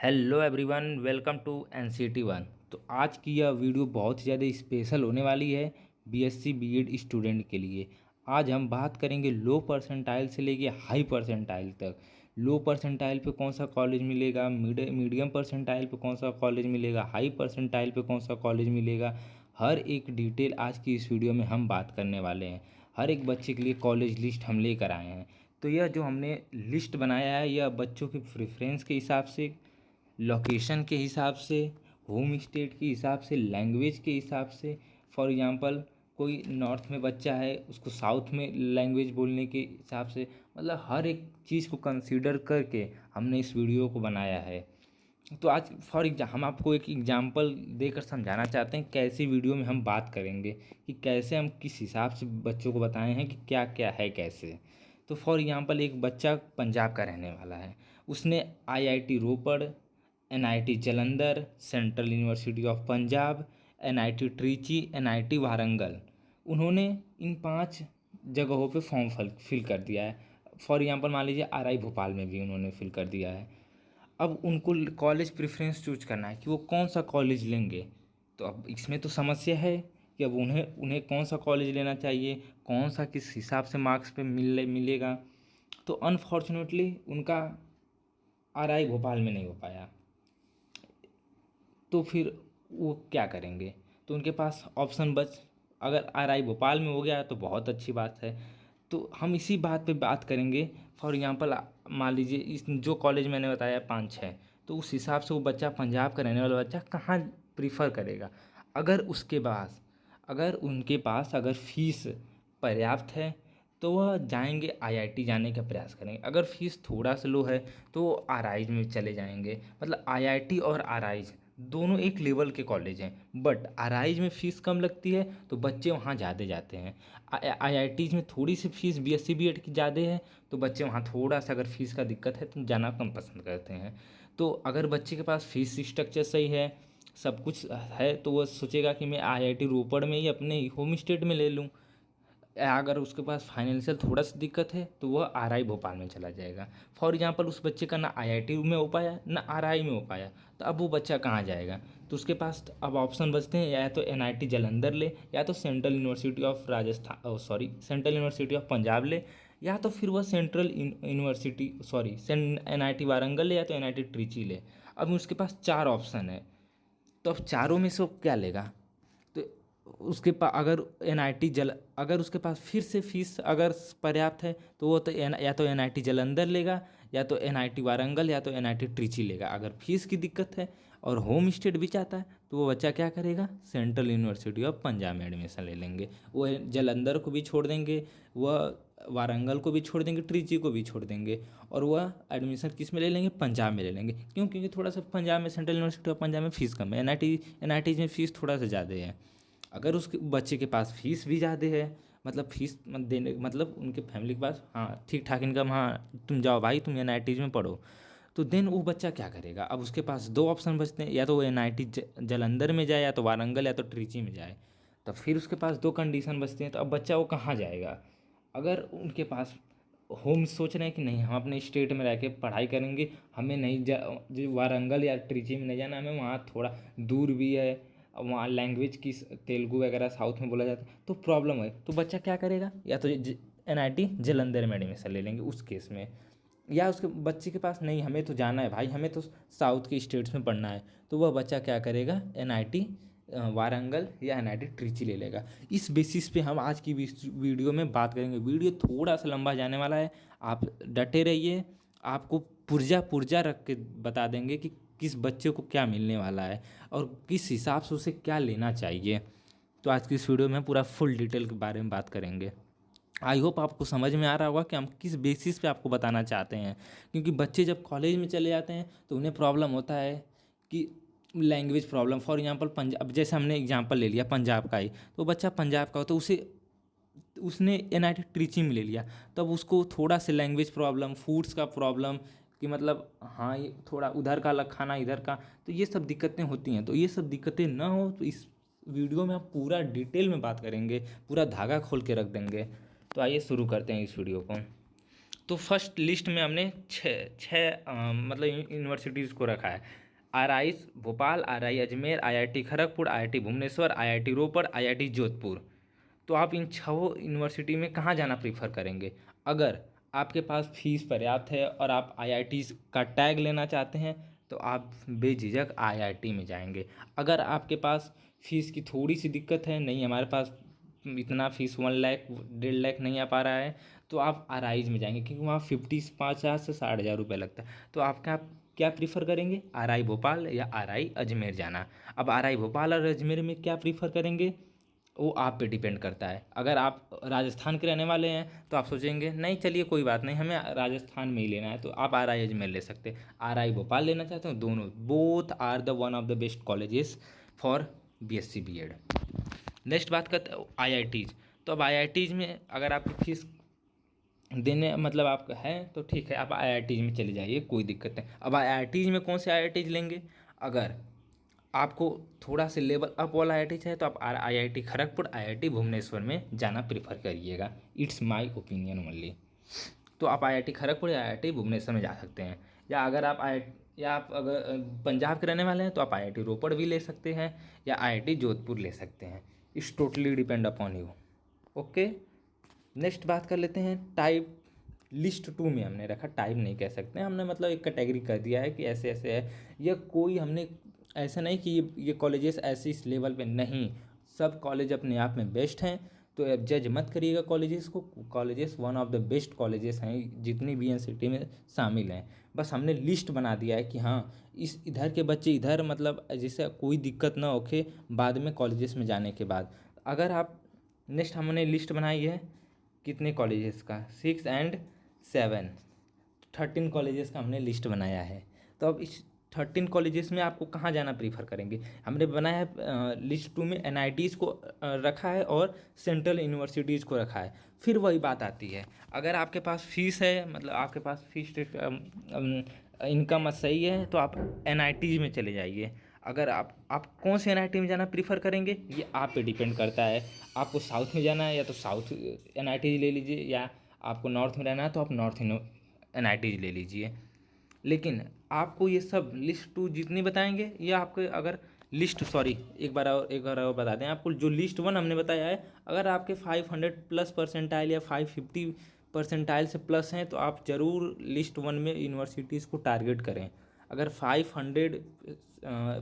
Hello everyone, welcome to NCT one. तो आज की यह वीडियो बहुत ही ज़्यादा स्पेशल होने वाली है बीएससी बीएड स्टूडेंट के लिए। आज हम बात करेंगे लो परसेंटाइल से लेके हाई परसेंटाइल तक। लो परसेंटाइल पे कौन सा कॉलेज मिलेगा, मीडियम परसेंटाइल पे कौन सा कॉलेज मिलेगा, हाई परसेंटाइल पे कौन सा कॉलेज मिलेगा, हर एक डिटेल आज की इस वीडियो में हम बात करने वाले हैं। हर एक बच्चे के लिए कॉलेज लिस्ट हम लेकर आए हैं। तो यह जो हमने लिस्ट बनाया है यह बच्चों की प्रेफरेंस के हिसाब से, लोकेशन के हिसाब से, होम स्टेट के हिसाब से, लैंग्वेज के हिसाब से। फॉर एग्ज़ाम्पल कोई नॉर्थ में बच्चा है, उसको साउथ में लैंग्वेज बोलने के हिसाब से, मतलब हर एक चीज़ को कंसीडर करके हमने इस वीडियो को बनाया है। तो आज हम आपको एक एग्जांपल देकर समझाना चाहते हैं कैसी वीडियो में हम बात करेंगे, कि कैसे हम किस हिसाब से बच्चों को बताए हैं कि क्या क्या है कैसे। तो फॉर एग्जांपल एक बच्चा पंजाब का रहने वाला है, उसने IIT Ropar, NIT Jalandhar, central university of Punjab, NIT Trichy, NIT Warangal, उन्होंने इन 5 जगहों पे फॉर्म फिल कर दिया है। फॉर एग्जांपल मान लीजिए आरआई भोपाल में भी उन्होंने फिल कर दिया है। अब उनको कॉलेज प्रेफरेंस चूज करना है कि वो कौन सा कॉलेज लेंगे। तो अब इसमें तो समस्या है कि अब उन्हें उन्हें कौन सा कॉलेज लेना चाहिए, कौन सा किस हिसाब से मार्क्स पे मिलेगा। तो अनफॉर्चुनेटली उनका आरआई भोपाल में नहीं हो पाया। तो फिर वो क्या करेंगे? तो उनके पास ऑप्शन अगर आरआई भोपाल में हो गया तो बहुत अच्छी बात है। तो हम इसी बात पे बात करेंगे। फॉर एग्जांपल मान लीजिए इस जो कॉलेज मैंने बताया 5-6, तो उस हिसाब से वो बच्चा पंजाब का रहने वाला बच्चा कहाँ प्रीफर करेगा। अगर उनके पास अगर फीस पर्याप्त है तो वह जाएंगे आईआईटी जाने का प्रयास करेंगे। अगर फीस थोड़ा सा लो है तो वो आरआईज में चले जाएंगे। मतलब आईआईटी और आरआईज दोनों एक लेवल के कॉलेज हैं, बट आरआईज में फ़ीस कम लगती है तो बच्चे वहाँ ज़्यादा जाते हैं। आईआईटीज़ में थोड़ी सी फीस बीएससी बीएड की ज़्यादा है तो बच्चे वहाँ थोड़ा सा अगर फीस का दिक्कत है तो जाना कम पसंद करते हैं। तो अगर बच्चे के पास फीस स्ट्रक्चर सही है, सब कुछ है, तो वह सोचेगा कि मैं आईआईटी रोपड़ में ही अपने होम स्टेट में ले लूँ। अगर उसके पास फाइनेंशियल थोड़ा सा दिक्कत है तो वह आरआई भोपाल में चला जाएगा। फॉर एग्जांपल उस बच्चे का ना आईआईटी में हो पाया ना आरआई में हो पाया, तो अब वो बच्चा कहाँ जाएगा? तो उसके पास अब ऑप्शन बचते हैं, या तो एनआईटी जालंधर ले, या तो central university of central university of Punjab ले, या तो फिर वह सेंट्रल यूनिवर्सिटी एनआईटी वारंगल ले, या तो एनआईटी ट्रिची ले। अब उसके पास 4 ऑप्शन है, तो अब चारों में से वो क्या लेगा? तो उसके पास अगर अगर उसके पास फिर से फीस अगर पर्याप्त है तो वो तो या तो एनआईटी जालंधर लेगा, या तो एनआईटी वारंगल, या तो एनआईटी ट्रिची लेगा। अगर फीस की दिक्कत है और होम स्टेट भी चाहता है तो वो बच्चा क्या करेगा? सेंट्रल यूनिवर्सिटी ऑफ पंजाब में एडमिशन ले लेंगे। वो जालंधर को भी छोड़ देंगे, वह वारंगल को भी छोड़ देंगे, ट्रिची को भी छोड़ देंगे, और वह एडमिशन किस में ले लेंगे? पंजाब में ले लेंगे। क्यों? क्योंकि थोड़ा सा पंजाब में, सेंट्रल यूनिवर्सिटी ऑफ पंजाब में फ़ीस कम है, एनआईटी में फ़ीस थोड़ा सा ज़्यादा है। अगर उसके बच्चे के पास फीस भी ज़्यादा है, मतलब फीस मत देने, मतलब उनके फैमिली के पास हाँ ठीक ठाक इनकम, हाँ तुम जाओ भाई तुम एनआईटी में पढ़ो, तो देन वो बच्चा क्या करेगा? अब उसके पास 2 ऑप्शन बचते हैं, या तो वो एनआईटी जालंधर में जाए, या तो वारंगल, या तो ट्रिची में जाए। तो फिर उसके पास 2 कंडीशन बचते हैं, तो अब बच्चा वो कहाँ जाएगा? अगर उनके पास होम सोच रहे हैं कि नहीं हम अपने स्टेट में रह के पढ़ाई करेंगे, हमें नहीं जो वारंगल या ट्रिची में नहीं जाना, हमें वहाँ थोड़ा दूर भी है, वहाँ लैंग्वेज की तेलुगु वगैरह साउथ में बोला जाता है तो प्रॉब्लम है, तो बच्चा क्या करेगा? या तो एनआईटी जालंधर में एडमिशन ले लेंगे उस केस में। या उसके बच्चे के पास नहीं, हमें तो जाना है भाई, हमें तो साउथ के स्टेट्स में पढ़ना है, तो वह बच्चा क्या करेगा? एनआईटी वारंगल या एनआईटी ट्रिची ले लेगा। इस बेसिस पे हम आज की वीडियो में बात करेंगे। वीडियो थोड़ा सा लंबा जाने वाला है, आप डटे रहिए। आपको पुर्जा पुर्जा रख के बता देंगे कि किस बच्चे को क्या मिलने वाला है और किस हिसाब से उसे क्या लेना चाहिए। तो आज की इस वीडियो में पूरा फुल डिटेल के बारे में बात करेंगे। आई होप आपको समझ में आ रहा होगा कि हम किस बेसिस पे आपको बताना चाहते हैं। क्योंकि बच्चे जब कॉलेज में चले जाते हैं तो उन्हें प्रॉब्लम होता है कि language problem. For example Punjab, जैसे हमने एग्जांपल ले लिया पंजाब का ही, तो बच्चा पंजाब का हो तो उसने एनआईटी ट्रिची में ले लिया, तब उसको थोड़ा सा लैंग्वेज प्रॉब्लम, फूड्स का प्रॉब्लम, कि मतलब हाँ ये थोड़ा उधर का अलग खाना इधर का, तो ये सब दिक्कतें होती हैं। तो ये सब दिक्कतें ना हो तो इस वीडियो में हम पूरा डिटेल में बात करेंगे, पूरा धागा खोल के रख देंगे। तो आइए शुरू करते हैं इस वीडियो को। तो फर्स्ट लिस्ट में हमने छः छः मतलब यूनिवर्सिटीज़ को रखा है। RI Bhopal, RI Ajmer, IIT Kharagpur, IIT Bhubaneswar, IIT Ropar, IIT Jodhpur. तो आप इन छह यूनिवर्सिटी में कहाँ जाना प्रीफर करेंगे? अगर आपके पास फीस पर्याप्त है और आप आईआईटी का टैग लेना चाहते हैं तो आप बेझिझक आईआईटी में जाएंगे। अगर आपके पास फीस की थोड़ी सी दिक्कत है, नहीं हमारे पास इतना फीस 1 लाख 1.5 लाख नहीं आ पा रहा है, तो आप आरआईज में जाएंगे क्योंकि वहाँ 50 से 60 हज़ार रुपये लगता है। तो आप क्या प्रीफर करेंगे? आरआई भोपाल या आरआई अजमेर जाना। अब आरआई भोपाल और अजमेर में क्या प्रीफर करेंगे वो आप पे डिपेंड करता है। अगर आप राजस्थान के रहने वाले हैं तो आप सोचेंगे नहीं चलिए कोई बात नहीं, हमें राजस्थान में ही लेना है, तो आप आरआई अजमेर ले सकते हैं। आरआई भोपाल लेना चाहते हो, दोनों both are the one of the best colleges for BSc BEd. Next बात करते हैं आईआईटीज़। तो अब आईआईटीज़ में अगर आपकी फीस देने मतलब आप है तो ठीक है, आप आईआईटीज़ में चले जाइए, कोई दिक्कत नहीं। अब आईआईटीज़ में कौन से आईआईटीज़ लेंगे? अगर आपको थोड़ा से लेवल अप वाला आईआईटी चाहिए तो आप आईआईटी खड़गपुर, आईआईटी भुवनेश्वर में जाना प्रीफर करिएगा। It's my opinion only. तो आप आईआईटी खड़गपुर या आईआईटी भुवनेश्वर में जा सकते हैं। या अगर आप अगर पंजाब के रहने वाले हैं तो आप आईआईटी रोपड़ भी ले सकते हैं या आईआईटी जोधपुर ले सकते हैं। It's totally depend upon you. Okay, next बात कर लेते हैं टाइप। लिस्ट 2 में हमने रखा, टाइप नहीं कह सकते हैं, हमने मतलब एक कैटेगरी कर दिया है कि ऐसे ऐसे है। या कोई हमने ऐसा नहीं कि ये कॉलेजेस ऐसे इस लेवल पे नहीं, सब कॉलेज अपने आप में बेस्ट हैं। तो अब जज मत करिएगा कॉलेजेस को, colleges one of the best colleges हैं जितनी भी यूनिवर्सिटी में शामिल हैं। बस हमने लिस्ट बना दिया है कि हाँ इस इधर के बच्चे इधर मतलब जैसे कोई दिक्कत ना होके बाद में कॉलेजेस में जाने के बाद। अगर आप नेक्स्ट हमने लिस्ट बनाई है कितने कॉलेजेस का, 6 और 7, 13 कॉलेजेस का हमने लिस्ट बनाया है। तो अब इस 13 कॉलेजेस में आपको कहाँ जाना प्रीफर करेंगे? हमने बनाया है लिस्ट 2 में एनआईटीज़ को रखा है और सेंट्रल यूनिवर्सिटीज़ को रखा है। फिर वही बात आती है, अगर आपके पास फीस है मतलब आपके पास फीस इनकम सही है तो आप एनआईटीज़ में चले जाइए। अगर आप कौन से एनआईटी में जाना प्रीफर करेंगे ये आप पे डिपेंड करता है। आपको साउथ में जाना है या तो साउथ एनआईटी ले लीजिए, या आपको नॉर्थ में रहना है तो आप नॉर्थ एनआईटी ले लीजिए। लेकिन आपको ये सब लिस्ट 2 जितनी बताएंगे ये आपको अगर लिस्ट एक बार और बता दें आपको, जो लिस्ट 1 हमने बताया है अगर आपके 500+ परसेंटाइल या 550 परसेंटाइल से प्लस हैं तो आप ज़रूर लिस्ट 1 में यूनिवर्सिटीज़ को टारगेट करें। अगर 500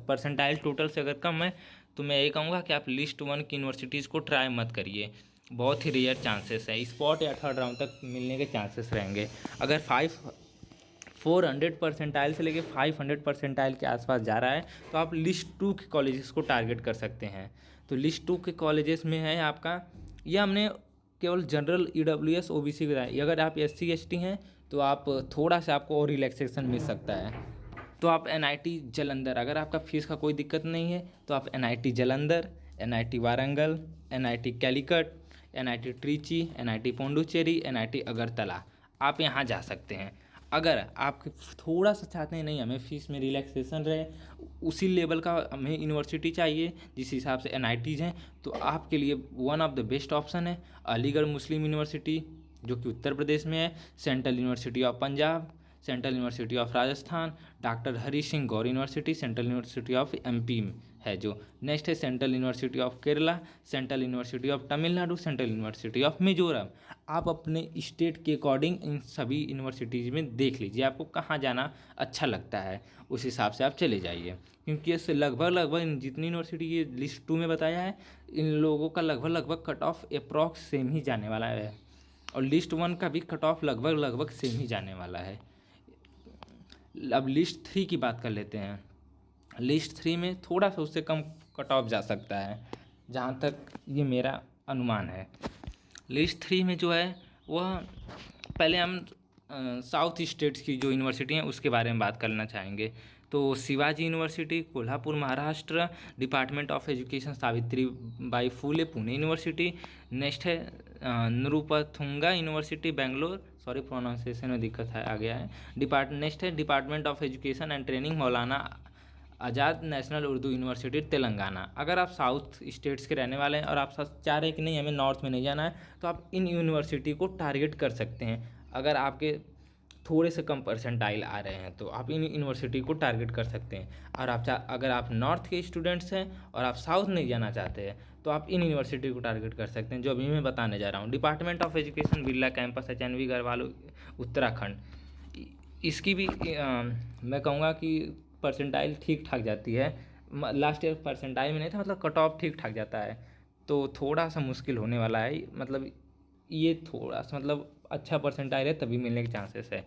परसेंटाइल टोटल से अगर कम है तो मैं यही कहूँगा कि आप लिस्ट 1 की यूनिवर्सिटीज़ को ट्राई मत करिए, बहुत ही रेयर चांसेस है, स्पॉट या थर्ड राउंड तक मिलने के चांसेस रहेंगे। अगर 400 परसेंटाइल से लेके 500 परसेंटाइल के आसपास जा रहा है तो आप लिस्ट 2 के कॉलेजेस को टारगेट कर सकते हैं। तो लिस्ट 2 के कॉलेजेस में है आपका, ये हमने केवल जनरल ईडब्ल्यूएस ओबीसी का है। अगर आप एससी एसटी हैं तो आप थोड़ा सा आपको और रिलैक्सेशन मिल सकता है। तो आप एनआईटी जालंधर, अगर आपका फीस का कोई दिक्कत नहीं है तो आप NIT Jalandhar, NIT Warangal, NIT Calicut, NIT Trichy, NIT Pondicherry, NIT Agartala आप यहाँ जा सकते हैं। अगर आप थोड़ा सा चाहते हैं नहीं हमें फ़ीस में रिलैक्सेशन रहे, उसी लेवल का हमें यूनिवर्सिटी चाहिए जिस हिसाब से एनआईटीज़ हैं, तो आपके लिए one of the best option है अलीगढ़ मुस्लिम यूनिवर्सिटी जो कि उत्तर प्रदेश में है, central university of Punjab, central university of Rajasthan, doctor Hari Singh Gaur university central university of MP है जो। नेक्स्ट है central university of Kerala, central university of Tamil Nadu, central university of Mizoram. आप अपने स्टेट के अकॉर्डिंग इन सभी यूनिवर्सिटीज़ में देख लीजिए आपको कहाँ जाना अच्छा लगता है, उस हिसाब से आप चले जाइए। क्योंकि इससे लगभग जितनी यूनिवर्सिटी ये लिस्ट 2 में बताया है इन लोगों का लगभग कट ऑफ अप्रॉक्स सेम ही जाने वाला है, और लिस्ट 1 का भी कट ऑफ लगभग सेम ही जाने वाला है। अब लिस्ट 3 की बात कर लेते हैं। लिस्ट 3 में थोड़ा सा उससे कम कट ऑफ जा सकता है जहाँ तक ये मेरा अनुमान है। लिस्ट 3 में जो है वह पहले हम साउथ स्टेट्स की जो यूनिवर्सिटी हैं उसके बारे में बात करना चाहेंगे। तो Shivaji university Kolhapur Maharashtra, department of education Savitribai Phule Pune university. Next है नृपथुंगा यूनिवर्सिटी बेंगलोर, सॉरी प्रोनाउंसिएशन में दिक्कत है आ गया है। नेक्स्ट है department of education and training Maulana Azad national Urdu university Telangana. अगर आप साउथ स्टेट्स के रहने वाले हैं और आप चाह रहे हैं कि नहीं हमें नॉर्थ में नहीं जाना है तो आप इन यूनिवर्सिटी को टारगेट कर सकते हैं। अगर आपके थोड़े से कम परसेंटाइल आ रहे हैं तो आप इन यूनिवर्सिटी को टारगेट कर सकते हैं। और अगर आप नॉर्थ के स्टूडेंट्स हैं और आप साउथ नहीं जाना चाहते हैं तो आप इन यूनिवर्सिटी को टारगेट कर सकते हैं जो अभी मैं बताने जा रहा हूँ। Department of education Birla campus HNV Garhwal Uttarakhand, इसकी भी मैं कहूँगा कि परसेंटाइल ठीक ठाक जाती है। लास्ट ईयर परसेंटाइल में नहीं था, मतलब कट ऑफ ठीक ठाक जाता है। तो थोड़ा सा मुश्किल होने वाला है, मतलब ये थोड़ा सा मतलब अच्छा परसेंटाइल है तभी मिलने के चांसेस है।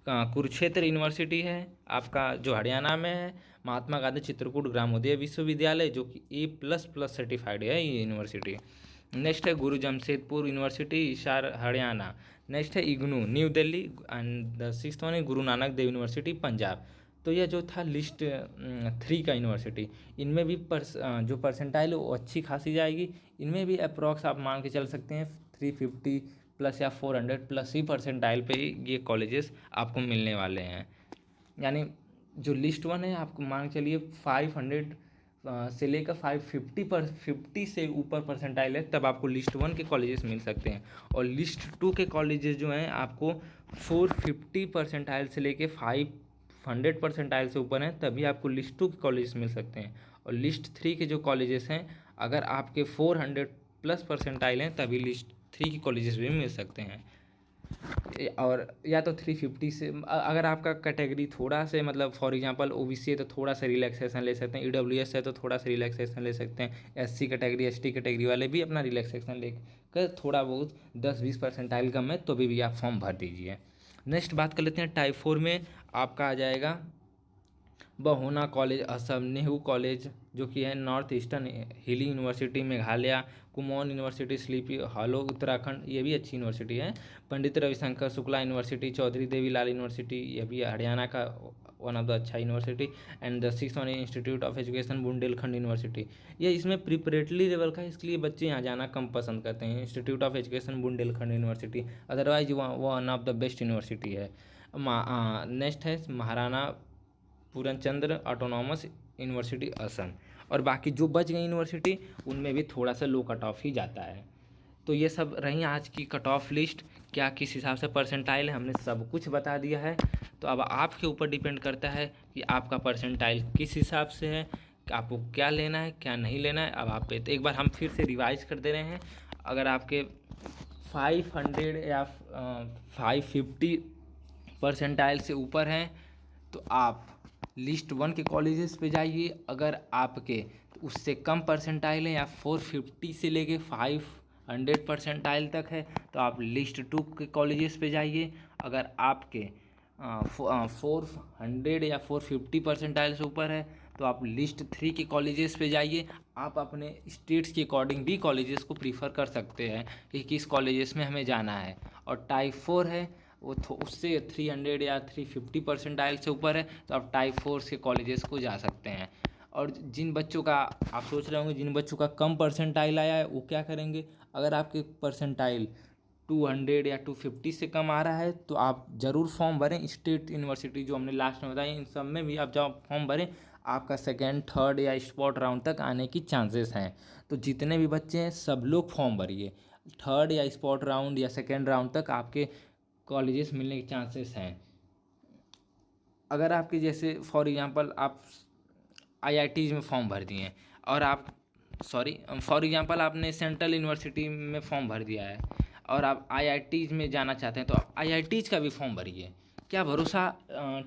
कुरुक्षेत्र यूनिवर्सिटी है आपका जो हरियाणा में है। महात्मा गांधी चित्रकूट ग्रामोदय विश्वविद्यालय जो कि A++ सर्टिफाइड है ये यूनिवर्सिटी। नेक्स्ट है गुरु जमशेदपुर यूनिवर्सिटी हिसार हरियाणा। नेक्स्ट है IGNOU new Delhi. And the sixth one है गुरु नानक देव यूनिवर्सिटी पंजाब। तो यह जो था लिस्ट 3 का यूनिवर्सिटी, इनमें भी जो परसेंटाइल है वो अच्छी खासी जाएगी। इनमें भी अप्रॉक्स आप मान के चल सकते हैं 350 प्लस या 400 प्लस ही परसेंटाइल पे ही ये कॉलेजेस आपको मिलने वाले हैं। यानी जो लिस्ट 1 है आपको मान के चलिए 500 से लेकर 550 से ऊपर परसेंटाइल है तब आपको लिस्ट 1 के कॉलेजेस मिल सकते हैं। और लिस्ट 2 के कॉलेजेस जो हैं आपको 450 परसेंटाइल से लेके 500 परसेंटाइल से ऊपर हैं तभी आपको लिस्ट 2 के कॉलेजेस मिल सकते हैं। और लिस्ट 3 के जो कॉलेजेस हैं अगर आपके 400 प्लस परसेंटाइल हैं तभी लिस्ट 3 के कॉलेजेस भी मिल सकते हैं। और या तो 350 से अगर आपका कैटेगरी थोड़ा से मतलब फॉर एग्जांपल OBC है तो थोड़ा सा रिलैक्सेशन ले सकते हैं, EWS है तो थोड़ा सा रिलैक्सेशन ले सकते हैं, SC कैटेगरी ST कैटेगरी वाले भी अपना रिलैक्सेशन लेकर थोड़ा बहुत 10-20 परसेंटाइल कम है तो भी आप फॉर्म भर दीजिए। नेक्स्ट बात कर लेते हैं टाइप 4 में आपका आ जाएगा बहोना कॉलेज असम, नेहरू कॉलेज जो कि है नॉर्थ ईस्टर्न हिली university Meghalaya, Kumaon university sleepy hollow Uttarakhand, ये भी अच्छी यूनिवर्सिटी है। पंडित रविशंकर शुक्ला यूनिवर्सिटी, चौधरी देवीलाल यूनिवर्सिटी, ये भी हरियाणा का वन ऑफ द अच्छा university. And the six one institute of education Bundelkhand university, ये इसमें प्रिपरेटरी लेवल का है इसलिए बच्चे यहाँ जाना कम पसंद करते हैं। Institute of education Bundelkhand university otherwise वो one of the best university है। नेक्स्ट है महाराणा पूरनचंद्र ऑटोनॉमस यूनिवर्सिटी असम। और बाकी जो बच गई यूनिवर्सिटी उनमें भी थोड़ा सा लो कट ऑफ ही जाता है। तो ये सब रही आज की कट ऑफ लिस्ट, क्या किस हिसाब से परसेंटाइल है हमने सब कुछ बता दिया है। तो अब आपके ऊपर डिपेंड करता है कि आपका परसेंटाइल किस हिसाब से है, आपको क्या लेना है क्या नहीं लेना है। अब आप पे तो एक बार हम फिर से रिवाइज कर दे रहे हैं। अगर आपके 500 या 550 परसेंटाइल से ऊपर हैं तो आप लिस्ट 1 के कॉलेजेस पे जाइए। अगर आपके उससे कम परसेंटाइल है या 450 से लेके 500 परसेंटाइल तक है तो आप लिस्ट 2 के कॉलेजेस पे जाइए। अगर आपके 400 या 450 परसेंटाइल से ऊपर है तो आप लिस्ट 3 के कॉलेजेस पे जाइए। आप अपने स्टेट्स के अकॉर्डिंग भी कॉलेजेस को प्रीफर कर सकते हैं कि किस कॉलेजेस में हमें जाना है। और टाइप 4 है वो उससे 300 या 350 परसेंटाइल से ऊपर है तो आप टाइप 4 के कॉलेजेस को जा सकते हैं। और जिन बच्चों का आप सोच रहे होंगे जिन बच्चों का कम परसेंटाइल आया है वो क्या करेंगे, अगर आपके परसेंटाइल 200 या 250 से कम आ रहा है तो आप ज़रूर फॉर्म भरें। स्टेट यूनिवर्सिटी जो हमने लास्ट में बताई इन सब में भी आप जब फॉर्म भरें आपका सेकेंड थर्ड या स्पॉट राउंड तक आने की चांसेस हैं। तो जितने भी बच्चे हैं सब लोग फॉर्म भरिए, थर्ड या स्पॉट राउंड या सेकेंड राउंड तक आपके कॉलेजेस मिलने के चांसेस हैं। अगर आपके जैसे फॉर एग्जांपल आप IITs में फॉर्म भर दिए हैं और आप फॉर एग्जांपल आपने सेंट्रल यूनिवर्सिटी में फॉर्म भर दिया है और आप IITs में जाना चाहते हैं तो आप IITs का भी फॉर्म भरिए। क्या भरोसा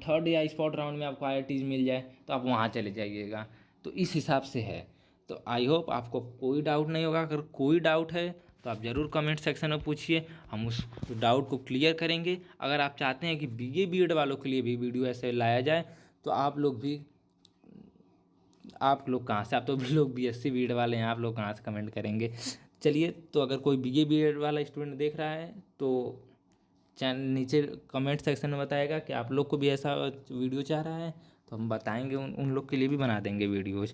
थर्ड या स्पॉट राउंड में आपको IITs मिल जाए तो आप वहाँ चले जाइएगा। तो इस हिसाब से है। तो आई होप आपको कोई डाउट नहीं होगा। अगर कोई डाउट है तो आप ज़रूर कमेंट सेक्शन में पूछिए, हम उस डाउट को क्लियर करेंगे। अगर आप चाहते हैं कि BA BEd वालों के लिए भी वीडियो ऐसे लाया जाए तो आप लोग कहाँ से, आप तो भी लोग BSc BEd वाले हैं, आप लोग कहाँ से कमेंट करेंगे। चलिए, तो अगर कोई BA BEd वाला स्टूडेंट देख रहा है तो चैनल नीचे कमेंट सेक्शन में बताएगा कि आप लोग को भी ऐसा वीडियो चाह रहा है तो हम बताएंगे, उन लोग के लिए भी बना देंगे वीडियोज़।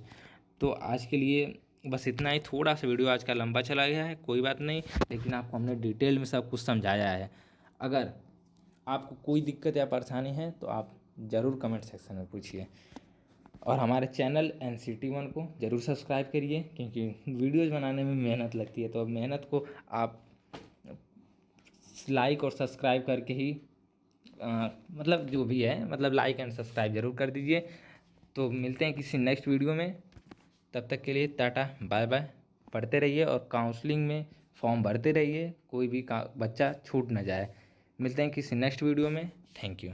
तो आज के लिए बस इतना ही। थोड़ा सा वीडियो आज का लंबा चला गया है, कोई बात नहीं, लेकिन आपको हमने डिटेल में सब कुछ समझाया है। अगर आपको कोई दिक्कत या परेशानी है तो आप ज़रूर कमेंट सेक्शन में पूछिए। और हमारे चैनल NCT1 को ज़रूर सब्सक्राइब करिए क्योंकि वीडियोज़ बनाने में मेहनत लगती है, तो अब मेहनत को आप लाइक और सब्सक्राइब करके ही मतलब जो भी है, मतलब लाइक एंड सब्सक्राइब ज़रूर कर दीजिए। तो मिलते हैं किसी नेक्स्ट वीडियो में, तब तक के लिए टाटा बाय बाय। पढ़ते रहिए और काउंसलिंग में फॉर्म भरते रहिए, कोई भी बच्चा छूट ना जाए। मिलते हैं किसी नेक्स्ट वीडियो में। Thank you.